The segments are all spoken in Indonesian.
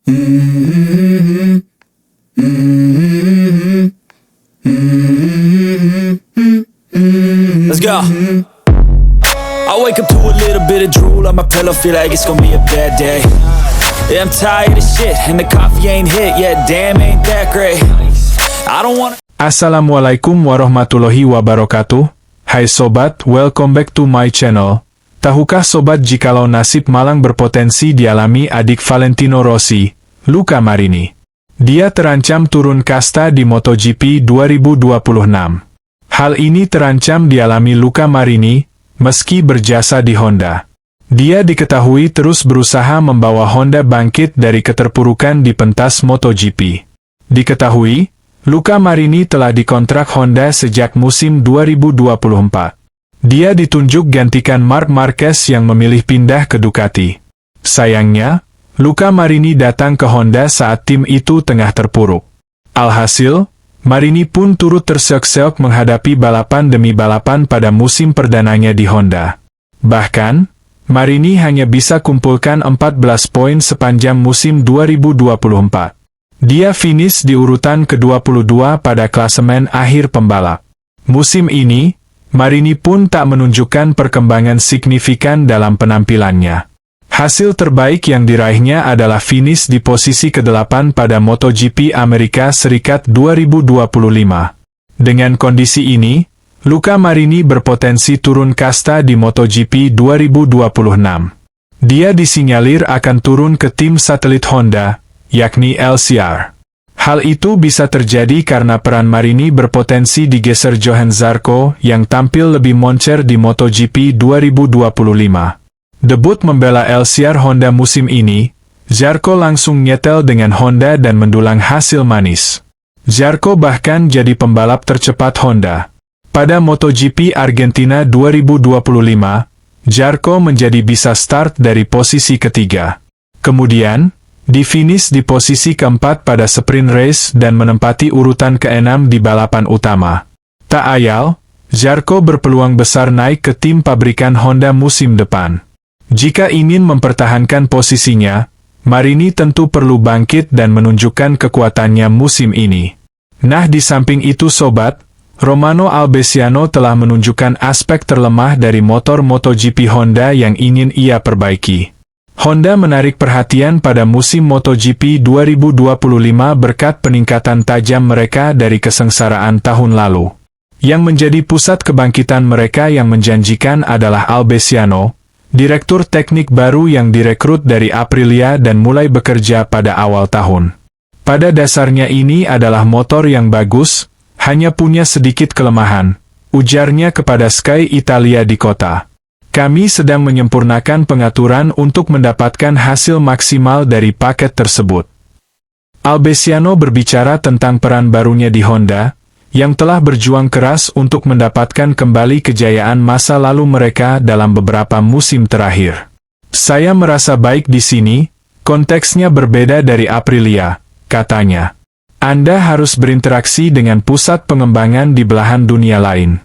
Let's go. I wake up to a little bit of drool on my pillow, feel like it's gonna be a bad day. Yeah, I'm tired of shit, and the coffee ain't hit yet, damn ain't that great. I don't wanna... Assalamualaikum warahmatullahi wabarakatuh. Hai sobat, welcome back to my channel. Tahukah sobat jikalau nasib malang berpotensi dialami adik Valentino Rossi, Luca Marini? Dia terancam turun kasta di MotoGP 2026. Hal ini terancam dialami Luca Marini, meski berjasa di Honda. Dia diketahui terus berusaha membawa Honda bangkit dari keterpurukan di pentas MotoGP. Diketahui, Luca Marini telah dikontrak Honda sejak musim 2024. Dia ditunjuk gantikan Marc Marquez yang memilih pindah ke Ducati. Sayangnya, Luca Marini datang ke Honda saat tim itu tengah terpuruk. Alhasil, Marini pun turut terseok-seok menghadapi balapan demi balapan pada musim perdananya di Honda. Bahkan, Marini hanya bisa kumpulkan 14 poin sepanjang musim 2024. Dia finish di urutan ke-22 pada klasemen akhir pembalap. Musim ini, Marini pun tak menunjukkan perkembangan signifikan dalam penampilannya. Hasil terbaik yang diraihnya adalah finish di posisi ke-8 pada MotoGP Amerika Serikat 2025. Dengan kondisi ini, Luca Marini berpotensi turun kasta di MotoGP 2026. Dia disinyalir akan turun ke tim satelit Honda, yakni LCR. Hal itu bisa terjadi karena peran Marini berpotensi digeser Johann Zarco yang tampil lebih moncer di MotoGP 2025. Debut membela LCR Honda musim ini, Zarco langsung nyetel dengan Honda dan mendulang hasil manis. Zarco bahkan jadi pembalap tercepat Honda. Pada MotoGP Argentina 2025, Zarco menjadi bisa start dari posisi ketiga. Kemudian, di-finish di posisi keempat pada sprint race dan menempati urutan ke-6 di balapan utama. Tak ayal, Zarco berpeluang besar naik ke tim pabrikan Honda musim depan. Jika ingin mempertahankan posisinya, Marini tentu perlu bangkit dan menunjukkan kekuatannya musim ini. Nah, di samping itu sobat, Romano Albesiano telah menunjukkan aspek terlemah dari motor MotoGP Honda yang ingin ia perbaiki. Honda menarik perhatian pada musim MotoGP 2025 berkat peningkatan tajam mereka dari kesengsaraan tahun lalu. Yang menjadi pusat kebangkitan mereka yang menjanjikan adalah Albesiano, direktur teknik baru yang direkrut dari Aprilia dan mulai bekerja pada awal tahun. Pada dasarnya ini adalah motor yang bagus, hanya punya sedikit kelemahan, ujarnya kepada Sky Italia di kota. Kami sedang menyempurnakan pengaturan untuk mendapatkan hasil maksimal dari paket tersebut. Albesiano berbicara tentang peran barunya di Honda, yang telah berjuang keras untuk mendapatkan kembali kejayaan masa lalu mereka dalam beberapa musim terakhir. Saya merasa baik di sini, konteksnya berbeda dari Aprilia, katanya. Anda harus berinteraksi dengan pusat pengembangan di belahan dunia lain.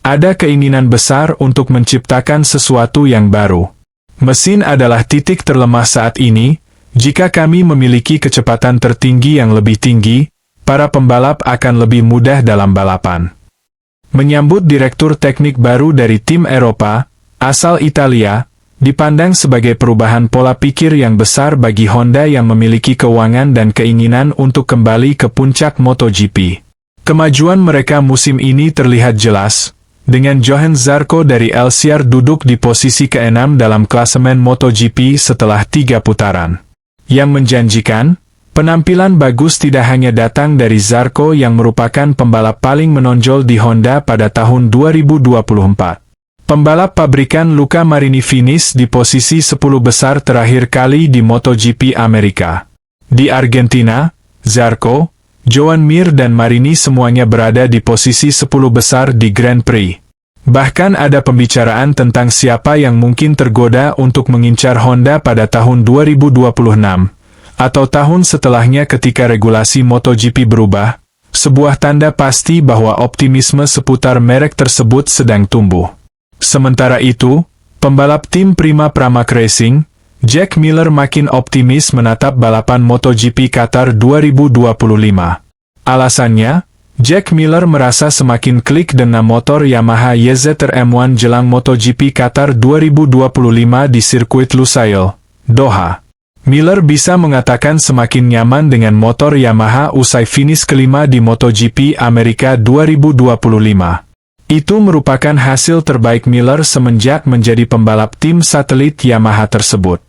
Ada keinginan besar untuk menciptakan sesuatu yang baru. Mesin adalah titik terlemah saat ini, jika kami memiliki kecepatan tertinggi yang lebih tinggi, para pembalap akan lebih mudah dalam balapan. Menyambut direktur teknik baru dari tim Eropa, asal Italia, dipandang sebagai perubahan pola pikir yang besar bagi Honda yang memiliki keuangan dan keinginan untuk kembali ke puncak MotoGP. Kemajuan mereka musim ini terlihat jelas, dengan Johann Zarco dari LCR duduk di posisi ke-6 dalam klasemen MotoGP setelah 3 putaran. Yang menjanjikan, penampilan bagus tidak hanya datang dari Zarco yang merupakan pembalap paling menonjol di Honda pada tahun 2024. Pembalap pabrikan Luca Marini finish di posisi 10 besar terakhir kali di MotoGP Amerika. Di Argentina, Zarco, Joan Mir dan Marini semuanya berada di posisi 10 besar di Grand Prix. Bahkan ada pembicaraan tentang siapa yang mungkin tergoda untuk mengincar Honda pada tahun 2026. Atau tahun setelahnya ketika regulasi MotoGP berubah, sebuah tanda pasti bahwa optimisme seputar merek tersebut sedang tumbuh. Sementara itu, pembalap tim Prima Pramac Racing, Jack Miller makin optimis menatap balapan MotoGP Qatar 2025. Alasannya, Jack Miller merasa semakin klik dengan motor Yamaha YZR M1 jelang MotoGP Qatar 2025 di sirkuit Lusail, Doha. Miller bisa mengatakan semakin nyaman dengan motor Yamaha usai finish kelima di MotoGP Amerika 2025. Itu merupakan hasil terbaik Miller semenjak menjadi pembalap tim satelit Yamaha tersebut.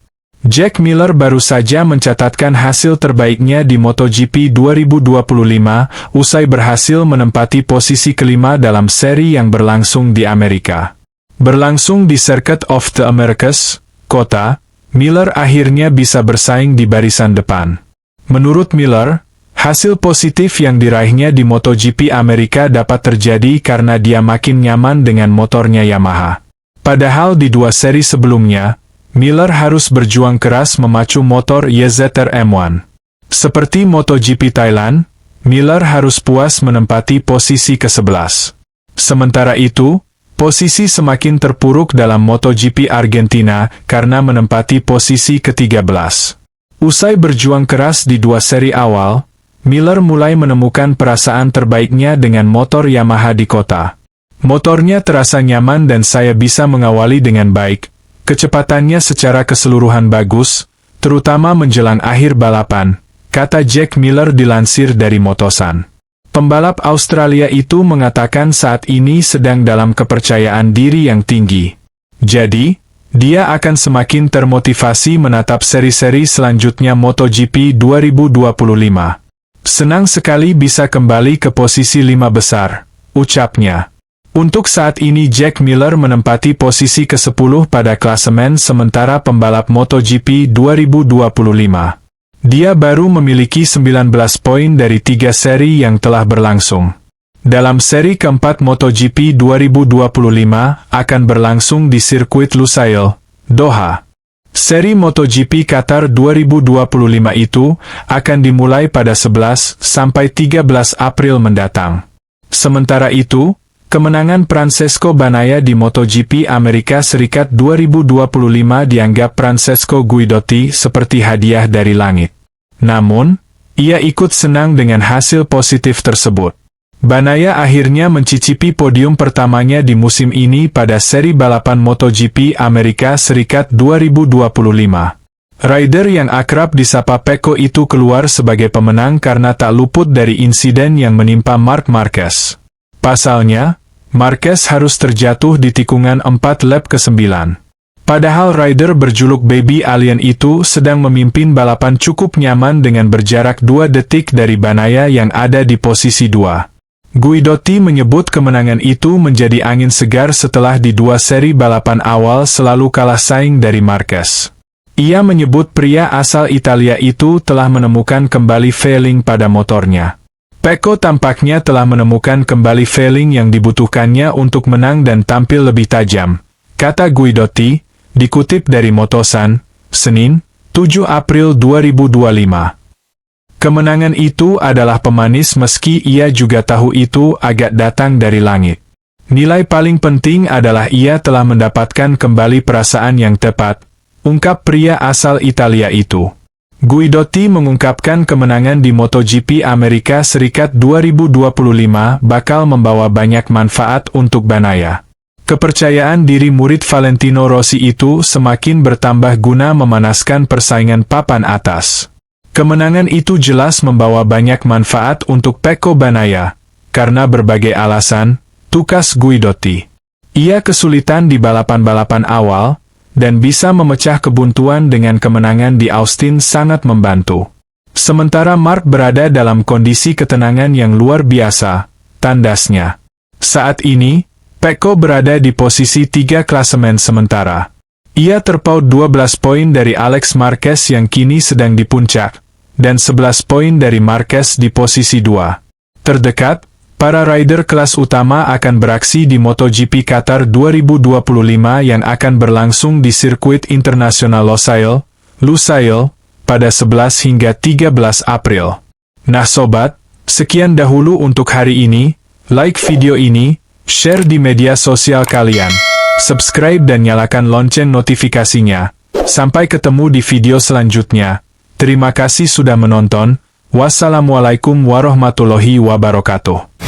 Jack Miller baru saja mencatatkan hasil terbaiknya di MotoGP 2025 usai berhasil menempati posisi kelima dalam seri yang berlangsung di Amerika. Berlangsung di Circuit of the Americas, Kota, Miller akhirnya bisa bersaing di barisan depan. Menurut Miller, hasil positif yang diraihnya di MotoGP Amerika dapat terjadi karena dia makin nyaman dengan motornya Yamaha. Padahal di dua seri sebelumnya, Miller harus berjuang keras memacu motor YZR M1. Seperti MotoGP Thailand, Miller harus puas menempati posisi ke-11. Sementara itu, posisi semakin terpuruk dalam MotoGP Argentina karena menempati posisi ke-13. Usai berjuang keras di dua seri awal, Miller mulai menemukan perasaan terbaiknya dengan motor Yamaha di kota. Motornya terasa nyaman dan saya bisa mengawali dengan baik. Kecepatannya secara keseluruhan bagus, terutama menjelang akhir balapan, kata Jack Miller dilansir dari Motosan. Pembalap Australia itu mengatakan saat ini sedang dalam kepercayaan diri yang tinggi. Jadi, dia akan semakin termotivasi menatap seri-seri selanjutnya MotoGP 2025. Senang sekali bisa kembali ke posisi 5 besar, ucapnya. Untuk saat ini Jack Miller menempati posisi ke-10 pada klasemen sementara pembalap MotoGP 2025. Dia baru memiliki 19 poin dari 3 seri yang telah berlangsung. Dalam seri keempat MotoGP 2025 akan berlangsung di sirkuit Lusail, Doha. Seri MotoGP Qatar 2025 itu akan dimulai pada 11 sampai 13 April mendatang. Sementara itu, kemenangan Francesco Bagnaia di MotoGP Amerika Serikat 2025 dianggap Francesco Guidotti seperti hadiah dari langit. Namun, ia ikut senang dengan hasil positif tersebut. Bagnaia akhirnya mencicipi podium pertamanya di musim ini pada seri balapan MotoGP Amerika Serikat 2025. Rider yang akrab disapa Pecco itu keluar sebagai pemenang karena tak luput dari insiden yang menimpa Marc Marquez. Pasalnya, Marquez harus terjatuh di tikungan 4 lap ke-9. Padahal rider berjuluk Baby Alien itu sedang memimpin balapan cukup nyaman dengan berjarak 2 detik dari Bagnaia yang ada di posisi 2. Guidotti menyebut kemenangan itu menjadi angin segar setelah di 2 seri balapan awal selalu kalah saing dari Marquez. Ia menyebut pria asal Italia itu telah menemukan kembali feeling pada motornya. Pecco tampaknya telah menemukan kembali feeling yang dibutuhkannya untuk menang dan tampil lebih tajam, kata Guidotti, dikutip dari Motosan, Senin, 7 April 2025. Kemenangan itu adalah pemanis meski ia juga tahu itu agak datang dari langit. Nilai paling penting adalah ia telah mendapatkan kembali perasaan yang tepat, ungkap pria asal Italia itu. Guidotti mengungkapkan kemenangan di MotoGP Amerika Serikat 2025 bakal membawa banyak manfaat untuk Bagnaia. Kepercayaan diri murid Valentino Rossi itu semakin bertambah guna memanaskan persaingan papan atas. Kemenangan itu jelas membawa banyak manfaat untuk Pecco Bagnaia, karena berbagai alasan, tukas Guidotti. Ia kesulitan di balapan-balapan awal, dan bisa memecah kebuntuan dengan kemenangan di Austin sangat membantu. Sementara Marc berada dalam kondisi ketenangan yang luar biasa, tandasnya. Saat ini, Pecco berada di posisi 3 klasemen sementara. Ia terpaut 12 poin dari Alex Marquez yang kini sedang di puncak, dan 11 poin dari Marquez di posisi 2. Terdekat, para rider kelas utama akan beraksi di MotoGP Qatar 2025 yang akan berlangsung di sirkuit internasional Lusail, pada 11 hingga 13 April. Nah sobat, sekian dahulu untuk hari ini, like video ini, share di media sosial kalian, subscribe dan nyalakan lonceng notifikasinya, Sampai ketemu di video selanjutnya. Terima kasih sudah menonton. Wassalamualaikum warahmatullahi wabarakatuh.